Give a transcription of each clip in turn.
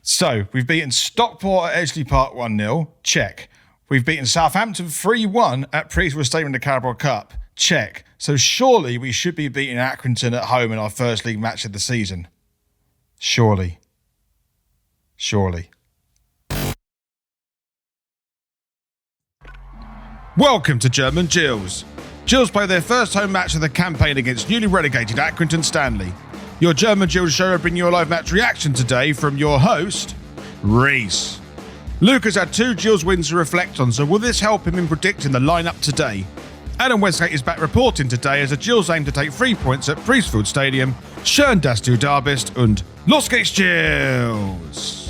So, we've beaten Stockport at Edgeley Park 1-0. Check. We've beaten Southampton 3-1 at Priestwood Stadium in the Carabao Cup. Check. So surely we should be beating Accrington at home in our first league match of the season. Surely. Welcome to German Gills. Gills play their first home match of the campaign against newly relegated Accrington Stanley. Your German Gills show will bring you a live match reaction today from your host, Reese. Luke has had 2 Gills wins to reflect on, so will this help him in predicting the lineup today? Adam Wesgate is back reporting today as the Gills aim to take 3 points at Priestwood Stadium. Schön, dass du da bist und los geht's, Gills!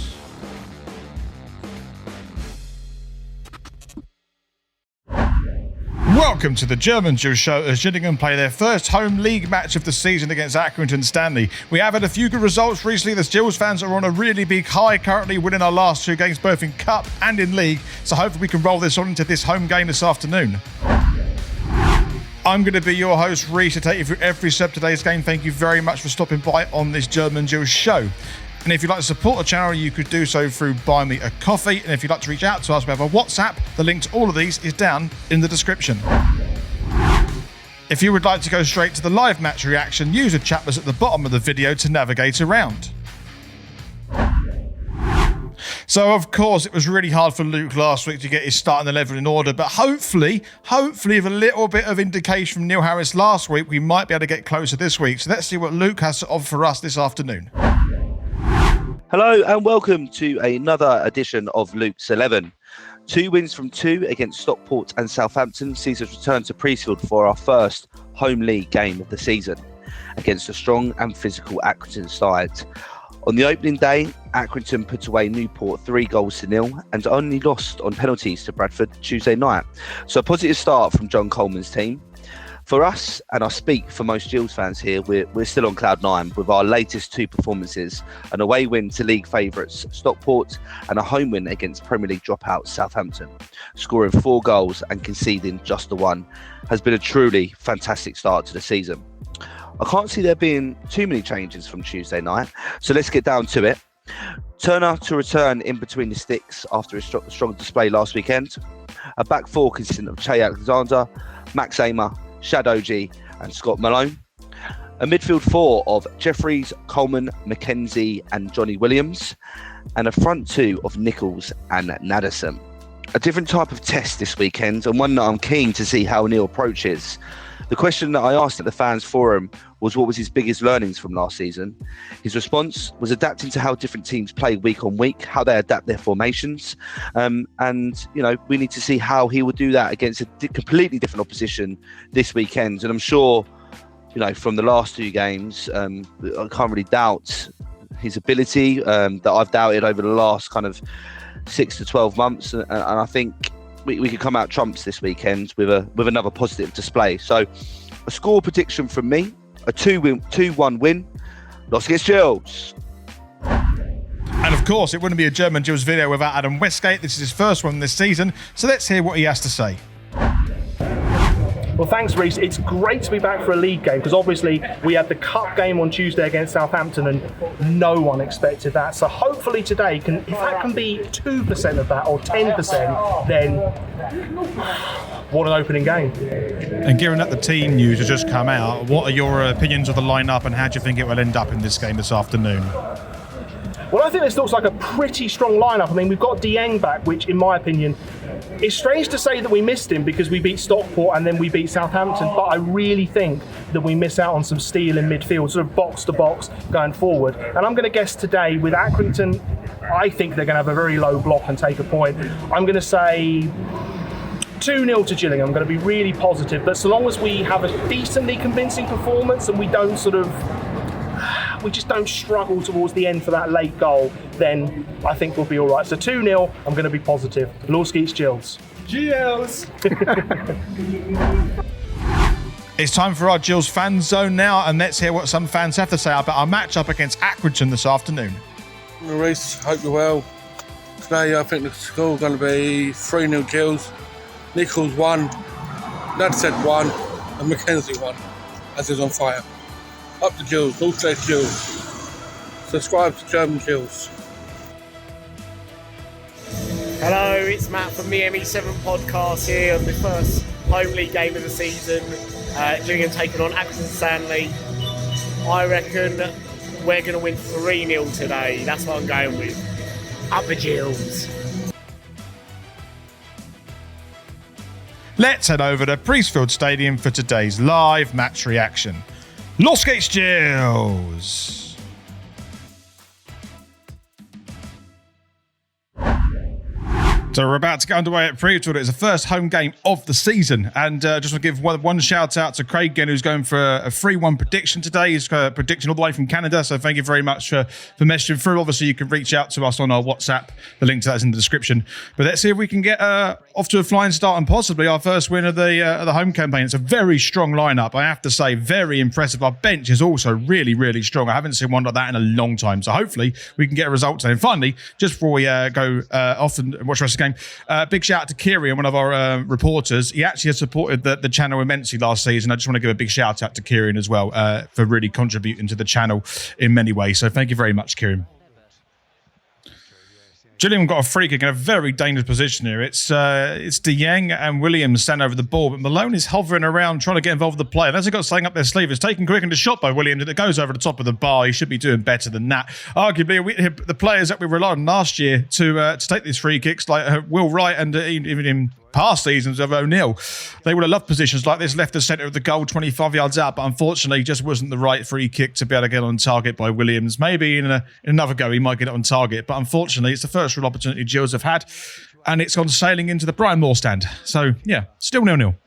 Welcome to the German Gills show as Gillingham play their first home league match of the season against Accrington Stanley. We have had a few good results recently. The Gills fans are on a really big high, currently winning our last 2 games both in Cup and in League, so hopefully we can roll this on into this home game this afternoon. I'm going to be your host, Reese, to take you through every step of today's game. Thank you very much for stopping by on this German Gills show. And if you'd like to support the channel, you could do so through Buy Me a Coffee. And if you'd like to reach out to us, we have a WhatsApp. The link to all of these is down in the description. If you would like to go straight to the live match reaction, use the chat box at the bottom of the video to navigate around. So, of course, it was really hard for Luke last week to get his starting 11 in order, but hopefully, with a little bit of indication from Neil Harris last week, we might be able to get closer this week. So let's see what Luke has to offer for us this afternoon. Hello and welcome to another edition of Luke's 11. 2 wins from 2 against Stockport and Southampton sees us return to Priestwood for our first home league game of the season against a strong and physical Accrington side. On the opening day, Accrington put away Newport 3-0 and only lost on penalties to Bradford Tuesday night. So a positive start from John Coleman's team. For us, and I speak for most Gills fans here, we're still on cloud 9 with our latest 2 performances, an away win to league favourites Stockport and a home win against Premier League dropouts Southampton. Scoring 4 goals and conceding just the 1 has been a truly fantastic start to the season. I can't see there being too many changes from Tuesday night, so let's get down to it. Turner to return in between the sticks after a strong display last weekend. A back 4 consisting of Che Alexander, Max Amer, Shad Ogie and Scott Malone. A midfield 4 of Jeffries, Coleman, McKenzie and Johnny Williams. And a front 2 of Nichols and Nadeson. A different type of test this weekend and one that I'm keen to see how Neil approaches. The question that I asked at the fans forum was what was his biggest learnings from last season. His response was adapting to how different teams play week on week, how they adapt their formations. And, you know, we need to see how he will do that against a completely different opposition this weekend. And I'm sure, you know, from the last 2 games, I can't really doubt his ability that I've doubted over the last kind of 6 to 12 months. And I think we could come out trumps this weekend with another positive display. So a score prediction from me, a 2-1 win. Los geht's, Gills. And of course, it wouldn't be a German Gills video without Adam Wesgate. This is his first one this season, so let's hear what he has to say. Well, thanks, Reese. It's great to be back for a league game because obviously we had the cup game on Tuesday against Southampton and no one expected that. So hopefully today, if that can be 2% of that or 10%, then what an opening game. And given that the team news has just come out, what are your opinions of the lineup and how do you think it will end up in this game this afternoon? Well, I think this looks like a pretty strong lineup. I mean, we've got Dieng back, which in my opinion, it's strange to say that we missed him because we beat Stockport and then we beat Southampton, but I really think that we miss out on some steel in midfield, sort of box to box going forward. And I'm going to guess today with Accrington, I think they're going to have a very low block and take a point. I'm going to say 2-0 to Gillingham. I'm going to be really positive, but so long as we have a decently convincing performance and we don't we just don't struggle towards the end for that late goal, then I think we'll be all right. So 2-0, I'm going to be positive. Los geht's, Gills. Gills! It's time for our Gills fan zone now, and let's hear what some fans have to say about our match-up against Accrington this afternoon. Reese, hope you're well. Today I think the score is going to be 3-0 Gills. Nichols 1, Nadeson 1 and McKenzie 1, as is on fire. Up the Gills, all day Gills. Subscribe to German Gills. Hello, it's Matt from the ME7 podcast here on the first home league game of the season. Gillingham taking on Accrington Stanley. I reckon we're going to win 3-0 today. That's what I'm going with. Up the Gills. Let's head over to Priestfield Stadium for today's live match reaction. Wesgate's Gills. So we're about to get underway at Priestfield. It's the first home game of the season. And just want to give one shout out to Craig again, who's going for a 3-1 prediction today. He's predicting all the way from Canada. So thank you very much for messaging through. Obviously, you can reach out to us on our WhatsApp. The link to that is in the description. But let's see if we can get off to a flying start and possibly our first win of the home campaign. It's a very strong lineup. I have to say, very impressive. Our bench is also really, really strong. I haven't seen one like that in a long time. So hopefully we can get a result today. And finally, just before we go off and watch the rest of the game, big shout out to Kieran, one of our reporters. He actually has supported the channel immensely last season. I just want to give a big shout out to Kieran as well for really contributing to the channel in many ways. So thank you very much, Kieran. Gillingham got a free kick in a very dangerous position here. It's DeYang and Williams stand over the ball, but Malone is hovering around trying to get involved with the play. And as he got something up their sleeve, it's taken quick into shot by Williams, and it goes over the top of the bar. He should be doing better than that. Arguably, the players that we relied on last year to take these free kicks, like Will Wright and even in past seasons of O'Neill, they would have loved positions like this, left the centre of the goal 25 yards out, but unfortunately just wasn't the right free kick to be able to get on target by Williams. Maybe in another go he might get it on target, but unfortunately it's the first real opportunity Gills have had, and it's gone sailing into the Brian Moore stand. So yeah, still 0-0.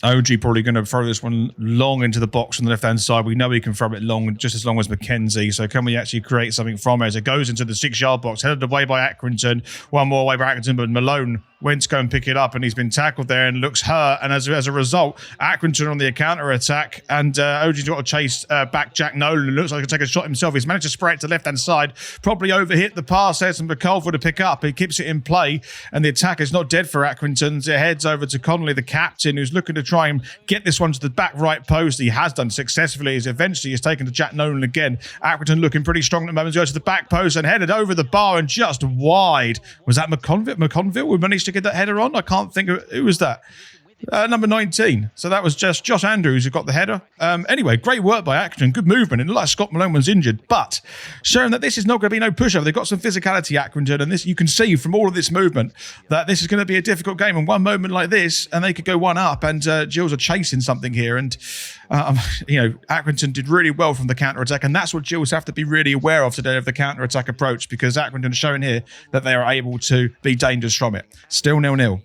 Ogie probably going to throw this one long into the box on the left-hand side. We know he can throw it long, just as long as Mackenzie. So can we actually create something from it as it goes into the 6-yard box, headed away by Accrington. One more away by Accrington, but Malone went to go and pick it up, and he's been tackled there and looks hurt. And as a result, Accrington on the counter-attack, and Ogie's got to chase back Jack Nolan. Looks like he can take a shot himself. He's managed to spray it to the left-hand side, probably overhit the pass there, and McCullough to pick up. He keeps it in play, and the attack is not dead for Accrington. It heads over to Connolly, the captain, who's looking to try and get this one to the back right post. He has done successfully, as eventually is taken to Jack Nolan again. Accrington looking pretty strong at the moment. Goes to the back post and headed over the bar and just wide. Was that McConville who managed to get that header on? I can't think of who was that. Number 19. So that was just Josh Andrews who got the header. Anyway, great work by Accrington. Good movement. It looked like Scott Malone was injured, but showing that this is not going to be no pushover. They've got some physicality, Accrington, and this you can see from all of this movement that this is going to be a difficult game. And one moment like this, and they could go one up, and Gills are chasing something here. And Accrington did really well from the counter attack, and that's what Gills have to be really aware of today of the counter attack approach, because Accrington is showing here that they are able to be dangerous from it. Still 0-0.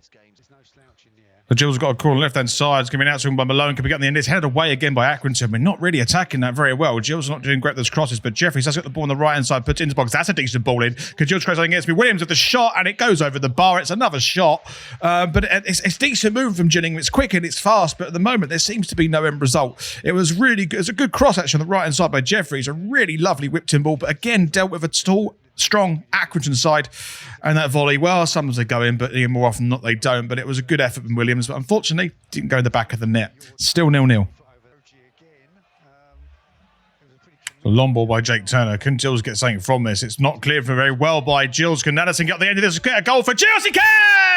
The Gills got a call on the left-hand side. It's going to be out to him by Malone. Could be getting the end. It's headed away again by Accrington. We're not really attacking that very well. Gills are not doing great with those crosses, but Jeffries has got the ball on the right-hand side, puts it into the box. That's a decent ball in. Could Gills try something against me? Williams with the shot, and it goes over the bar. It's another shot. But it's decent movement from Gillingham. It's quick and it's fast, but at the moment, there seems to be no end result. It was really good. It's a good cross, actually, on the right-hand side by Jeffries. A really lovely whipped-in ball, but again, dealt with a tall, strong Accrington side, and that volley, well, sometimes they go in, but more often than not they don't. But it was a good effort from Williams, but unfortunately didn't go in the back of the net. Still 0-0. A long ball by Jake Turner. Can Gills get something from this? It's not cleared for very well by Gills. Can Nadeson get the end of this? Get a goal for Gills? He can!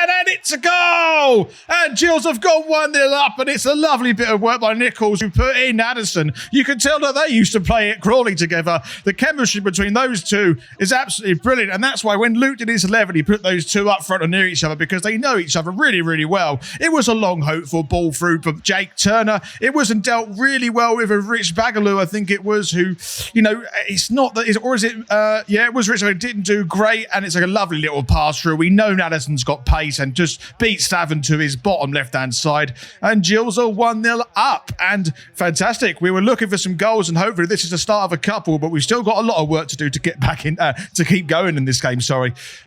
And it's a goal! And Gills have gone 1-0 up, and it's a lovely bit of work by Nichols, who put in Nadeson. You can tell that they used to play at Crawley together. The chemistry between those two is absolutely brilliant, and that's why when Luke did his 11, he put those two up front and near each other, because they know each other really, really well. It was a long, hopeful ball through from Jake Turner. It wasn't dealt really well with a Rich Bagaloo, I think it was, who, it's not that, or is it, it was Rich, but it didn't do great, and it's like a lovely little pass through. We know Nadeson's got pace and just beats Savin to his bottom left-hand side, and Gills are 1-0 up, and fantastic. We were looking for some goals, and hopefully this is the start of a couple, but we've still got a lot of work to do to get back in, to keep going in this game,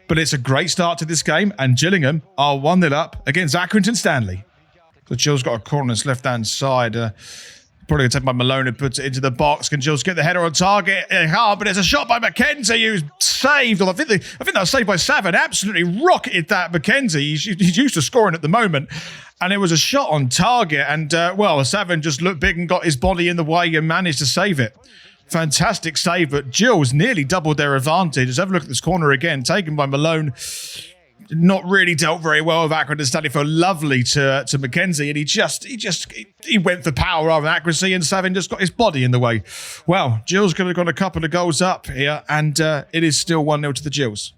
but it's a great start to this game, and Gillingham are 1-0 up against Accrington Stanley. So Gills got a corner on his left-hand side, probably going to take by Malone, who puts it into the box. Can Gills get the header on target? But it's a shot by Mackenzie, who's saved. I think that was saved by Savin. Absolutely rocketed that Mackenzie. He's used to scoring at the moment. And it was a shot on target. And, Savin just looked big and got his body in the way and managed to save it. Fantastic save, but Gills nearly doubled their advantage. Let's have a look at this corner again, taken by Malone. Not really dealt very well with Accrington. Stanley fell lovely to Mackenzie, and he went for power rather than accuracy, and Savin just got his body in the way. Well, Gills could have got a couple of goals up here, and it is still 1-0 to the Gills.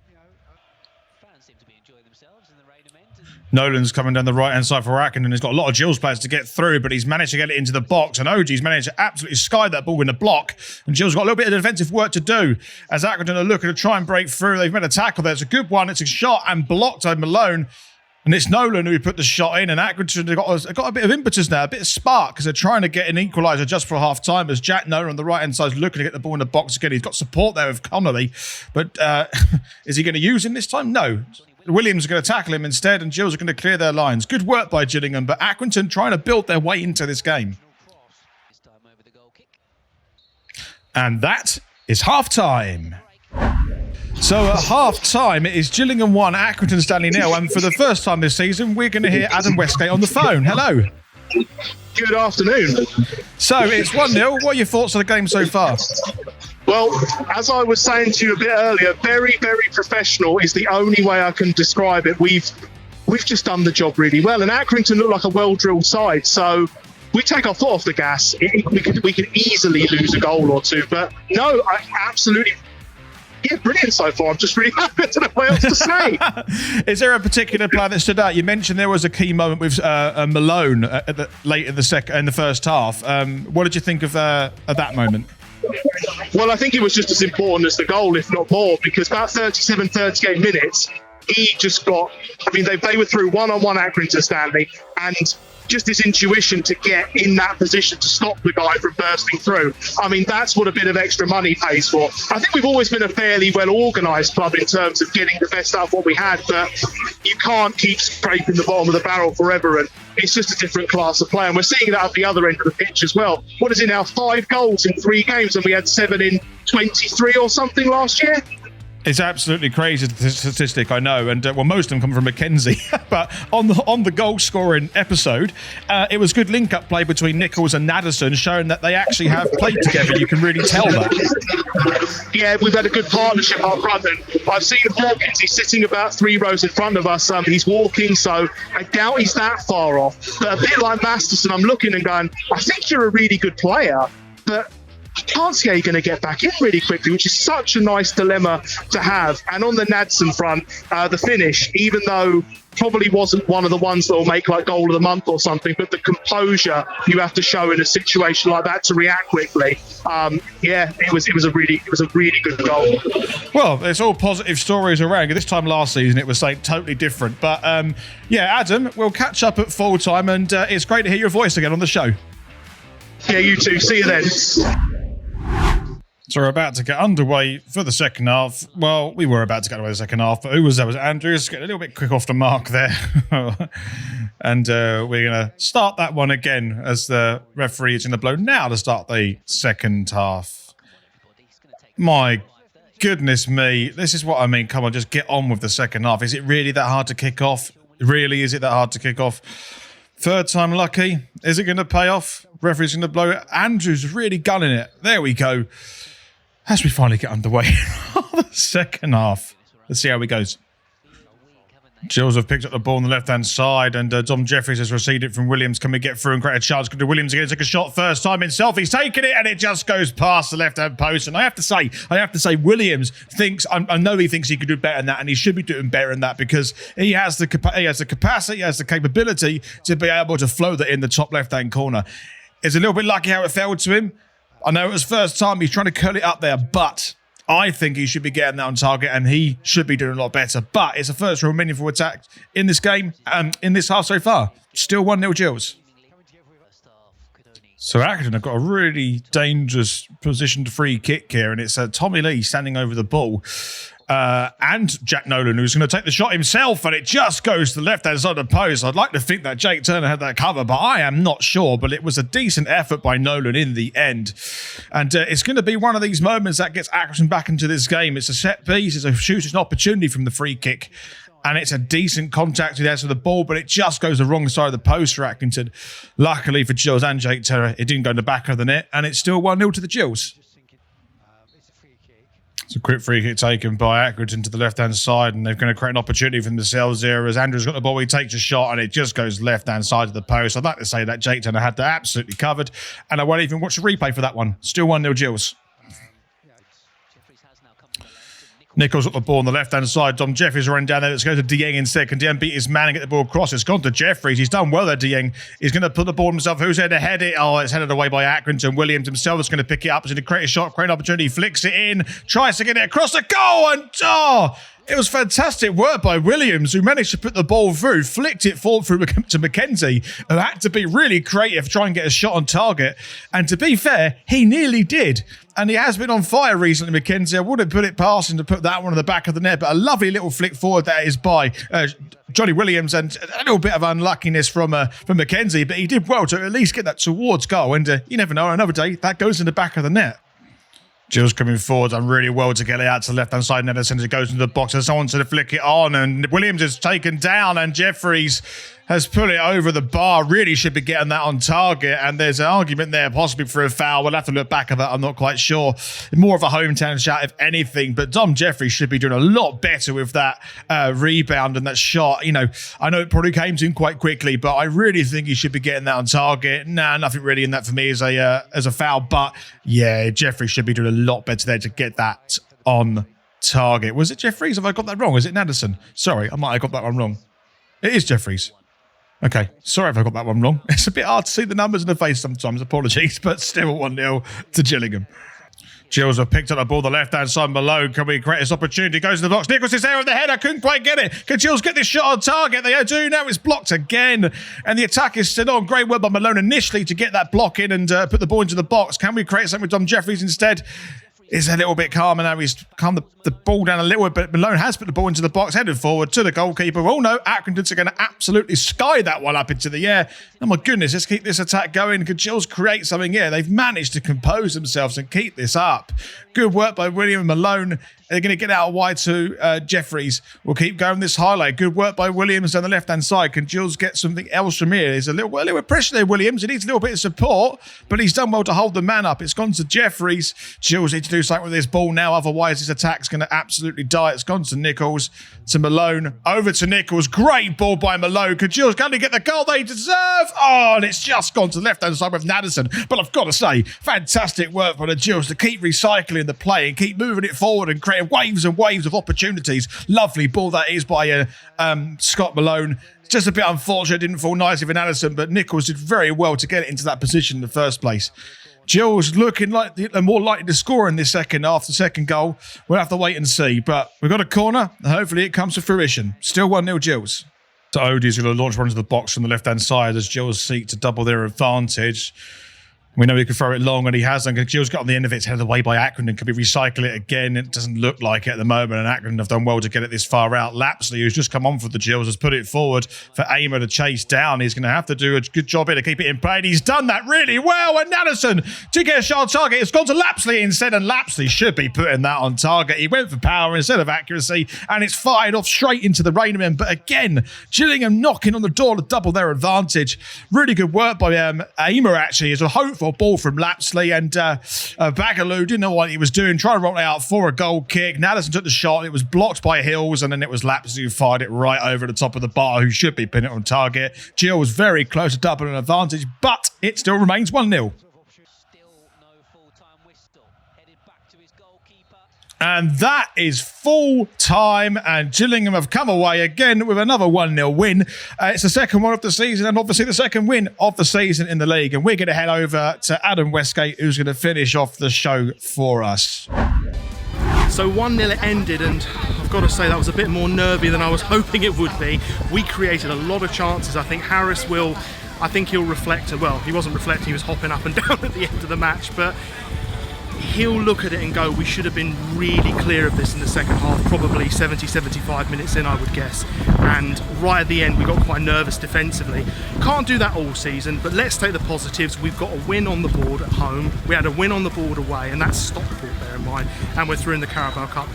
Nolan's coming down the right-hand side for Accrington. He's got a lot of Gills players to get through, but he's managed to get it into the box, and Ogie's managed to absolutely sky that ball in the block, and Gills got a little bit of defensive work to do as Accrington are looking to try and break through. They've made a tackle there. It's a good one. It's a shot and blocked by Malone, and it's Nolan who put the shot in, and Accrington have got a bit of impetus now, a bit of spark, because they're trying to get an equaliser just for half-time as Jack Nolan on the right-hand side is looking to get the ball in the box again. He's got support there with Connolly, but is he going to use him this time? No. Williams are going to tackle him instead, and Gills are going to clear their lines. Good work by Gillingham, but Accrington trying to build their way into this game. And that is half-time. So at half-time, it is Gillingham 1, Accrington Stanley 0, and for the first time this season, we're going to hear Adam Wesgate on the phone. Hello. Good afternoon. So it's 1-0. What are your thoughts on the game so far? Well, as I was saying to you a bit earlier, very, very professional is the only way I can describe it. We've just done the job really well, and Accrington look like a well-drilled side. So we take our foot off the gas. We could easily lose a goal or two, but no, I absolutely. Yeah, brilliant so far. I'm just really happy. I don't know what else to say. Is there a particular player that stood out? You mentioned there was a key moment with Malone late in the first half. What did you think of that moment? Well, I think it was just as important as the goal, if not more, because about 38 minutes, he just got. I mean, they were through one-on-one Accrington Stanley, and just this intuition to get in that position to stop the guy from bursting through. I mean, that's what a bit of extra money pays for. I think we've always been a fairly well-organised club in terms of getting the best out of what we had, but you can't keep scraping the bottom of the barrel forever, and it's just a different class of play, and we're seeing that at the other end of the pitch as well. What is it now? 5 goals in 3 games, and we had 7 in 23 or something last year? It's absolutely crazy statistic, I know, and well, most of them come from Mackenzie. But on the goal scoring episode, it was good link-up play between Nichols and Nadeson, showing that they actually have played together. You can really tell that. Yeah, we've had a good partnership up front, and I've seen Hawkins. He's sitting about 3 rows in front of us. He's walking, so I doubt he's that far off. But a bit like Masterson, I'm looking and going, I think you're a really good player, but I can't see how you're going to get back in really quickly, which is such a nice dilemma to have. And on the Nadeson front, the finish, even though probably wasn't one of the ones that will make like goal of the month or something, but the composure you have to show in a situation like that to react quickly. It was a really good goal. Well, it's all positive stories around. This time last season, it was something totally different. But Adam, we'll catch up at full time, and it's great to hear your voice again on the show. Yeah, you too. See you then. So we're about to get underway for the second half. Well, we were about to get underway the second half, but who was that? Was Andrews getting a little bit quick off the mark there. And we're going to start that one again as the referee is going to blow now to start the second half. My goodness me. This is what I mean. Come on, just get on with the second half. Is it really that hard to kick off? Really, is it that hard to kick off? Third time lucky. Is it going to pay off? Referee's going to blow it. Andrews really gunning it. There we go. As we finally get underway, the second half. Let's see how it goes. Gills have picked up the ball on the left-hand side, and Dom Jeffries has received it from Williams. Can we get through and create a chance? Could Williams again take a shot first time himself? He's taken it, and it just goes past the left-hand post. And I have to say, Williams thinks, I know he thinks he could do better than that, and he should be doing better than that because he has the capacity, he has the capability to be able to flow that in the top left-hand corner. It's a little bit lucky how it fell to him. I know it was first time, he's trying to curl it up there, but I think he should be getting that on target and he should be doing a lot better. But it's a first real meaningful attack in this game, in this half so far. Still 1-0 Gills. So Accrington have got a really dangerous positioned free kick here, and it's Tommy Lee standing over the ball. And Jack Nolan, who's going to take the shot himself, and it just goes to the left-hand side of the post. I'd like to think that Jake Turner had that cover, but I am not sure. But it was a decent effort by Nolan in the end. And it's going to be one of these moments that gets Accrington back into this game. It's a set piece, it's a shoot, it's an opportunity from the free kick. And it's a decent contact to the edge of the ball, but it just goes the wrong side of the post for Accrington. Luckily for Gills and Jake Turner, it didn't go in the back of the net, and it's still 1-0 to the Gills. It's a quick free kick taken by Accrington to the left-hand side, and they're going to create an opportunity for themselves here as Andrew's got the ball. He takes a shot, and it just goes left-hand side of the post. I'd like to say that Jake Turner had that absolutely covered, and I won't even watch the replay for that one. Still 1-0 Gills. Nichols got the ball on the left-hand side. Dom Jeffries running down there. Let's go to Dieng instead. Can Dieng beat his man and get the ball across? It's gone to Jeffries. He's done well there, Dieng. He's going to put the ball himself. Who's there to head it? Oh, it's headed away by Accrington. Williams himself is going to pick it up. He's going to create a shot, create an opportunity. Flicks it in. Tries to get it across the goal. And, it was fantastic work by Williams, who managed to put the ball through, flicked it forward through to Mackenzie, who had to be really creative to try and get a shot on target. And to be fair, he nearly did. And he has been on fire recently, Mackenzie. I wouldn't put it past him to put that one on the back of the net, but a lovely little flick forward that is by Johnny Williams, and a little bit of unluckiness from Mackenzie, but he did well to at least get that towards goal. And you never know, another day, that goes in the back of the net. Gills coming forward, done really well to get it out to the left-hand side. Nadeson goes into the box, and someone to flick it on, and Williams is taken down, and Jeffries has put it over the bar. Really should be getting that on target, and there's an argument there possibly for a foul. We'll have to look back at that. I'm not quite sure. More of a hometown shout, if anything, but Dom Jeffries should be doing a lot better with that rebound and that shot. You know, I know it probably came to him quite quickly, but I really think he should be getting that on target. Nah, nothing really in that for me as a foul, but yeah, Jeffries should be doing a lot better there to get that on target. Was it Jeffries? Have I got that wrong? Is it Nadeson? Sorry, I might have got that one wrong. It is Jeffries. Okay, sorry if I got that one wrong. It's a bit hard to see the numbers in the face sometimes, apologies, but still 1-0 to Gillingham. Gills have picked up the ball the left-hand side. Malone, can we create this opportunity? Goes to the box. Nichols is there with the header. Couldn't quite get it. Can Gills get this shot on target? They do. Now it's blocked again. And the attack is still on. Great work by Malone initially to get that block in and put the ball into the box. Can we create something with Dom Jeffries instead? Is a little bit calmer now. He's calmed the ball down a little bit, but Malone has put the ball into the box, headed forward to the goalkeeper. Oh no, Accrington are going to absolutely sky that one up into the air. Oh my goodness, let's keep this attack going. Could Gills create something here? They've managed to compose themselves and keep this up. Good work by William and Malone. They're going to get out wide to Jeffries. We'll keep going this highlight. Good work by Williams on the left-hand side. Can Gills get something else from here? There's a little bit of pressure there, Williams. He needs a little bit of support, but he's done well to hold the man up. It's gone to Jeffries. Gills needs to do something with this ball now, otherwise his attack's going to absolutely die. It's gone to Nichols, to Malone, over to Nichols. Great ball by Malone. Could Gills going to get the goal they deserve? Oh, and it's just gone to the left-hand side with Nadeson. But I've got to say, fantastic work by the Gills to keep recycling the play and keep moving it forward and creating waves and waves of opportunities. Lovely ball that is by Scott Malone. Just a bit unfortunate, didn't fall nicely for Nadeson, but Nichols did very well to get it into that position in the first place. Gills looking like they're more likely to score in this second half. The second goal, we'll have to wait and see. But we've got a corner, and hopefully it comes to fruition. Still 1-0 Gills. So Ogie's going to launch one into the box from the left-hand side as Gills seek to double their advantage. We know he can throw it long, and he hasn't. Gills got on the end of it, it's headed away by Accrington. Could we recycle it again? It doesn't look like it at the moment, and Accrington have done well to get it this far out. Lapsley, who's just come on for the Gills, has put it forward for Aimer to chase down. He's going to have to do a good job here to keep it in play, and he's done that really well. And Nadeson to get a shot on target. It's gone to Lapsley instead, and Lapsley should be putting that on target. He went for power instead of accuracy, and it's fired off straight into the Rainmen. But again, Gillingham knocking on the door to double their advantage. Really good work by Aimer, actually. It's a hopeful ball from Lapsley, and Bagaloo didn't know what he was doing, trying to roll it out for a goal kick. Nadeson took the shot, it was blocked by Hills, and then it was Lapsley who fired it right over the top of the bar, who should be pinning it on target. Gills was very close to doubling an advantage, but it still remains 1-0. And that is full time, and Gillingham have come away again with another 1-0 win. It's the second one of the season, and obviously the second win of the season in the league. And we're going to head over to Adam Wesgate, who's going to finish off the show for us. So 1-0 it ended, and I've got to say that was a bit more nervy than I was hoping it would be. We created a lot of chances. I think Harris will, he'll reflect. Well, he wasn't reflecting, he was hopping up and down at the end of the match, but he'll look at it and go, we should have been really clear of this in the second half, probably 70-75 minutes in, I would guess. And right at the end, we got quite nervous defensively. Can't do that all season, but let's take the positives. We've got a win on the board at home. We had a win on the board away, and that's Stockport, bear in mind, and we're through in the Carabao Cup.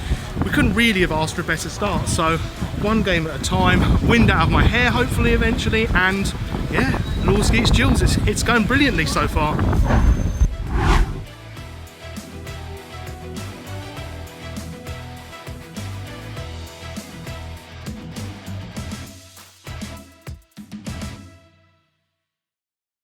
We couldn't really have asked for a better start, so one game at a time, wind out of my hair, hopefully, eventually, and yeah, Laws Gills, it's going brilliantly so far.